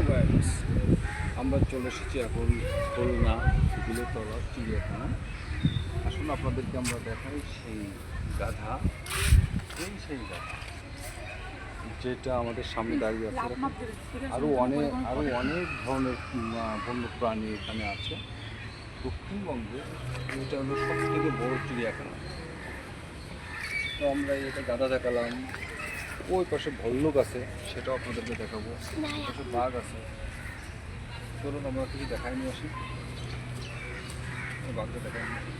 Guys, আমরা চলে এসেছি এখন খুলনা বিলেতলা চিড়িয়াখানা। আসলে আপনাদেরকে আমরা দেখাই সেই গাধা, সেই গাধা যেটা আমাদের সামনে দাঁড়িয়ে আছে। আরও অনেক ধরনের বন্য প্রাণী এখানে আছে। দক্ষিণবঙ্গে এটা হলো সব থেকে বড় চিড়িয়াখানা। তো আমরা এটা গাধা দেখালাম, ওই পাশে ভল্লুক আছে, সেটাও আপনাদেরকে দেখাবো। পাশে বাঘ আছে। চলুন আমরা কিছু দেখাই নিয়ে আসি। বাঘটা দেখাই নিয়ে আসি।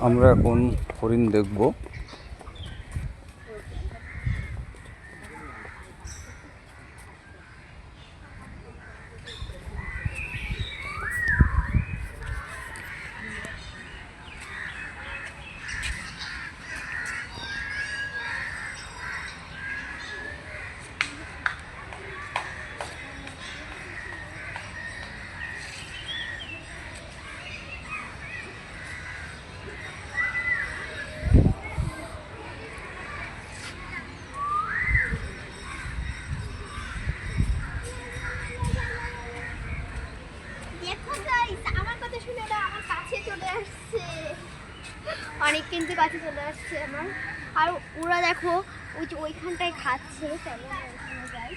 আমরা এখন হরিণ দেখব। অনেক কিন্তু কাছে চলে আসছে আমার। আর ওরা দেখো ওইখানটায় খাচ্ছে। চলো ওইখানে যাই।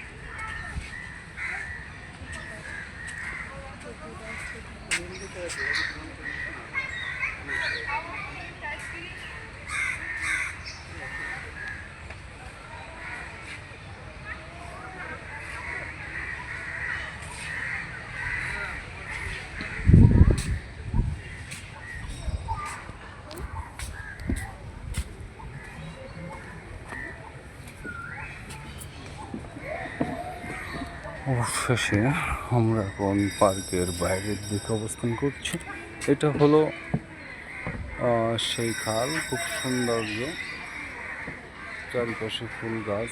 অবশেষে আমরা এখন পার্কের বাইরের দিকে অবস্থান করছি। এটা হলো সেই খাল, খুব সৌন্দর্য, চারিপাশে ফুল গাছ।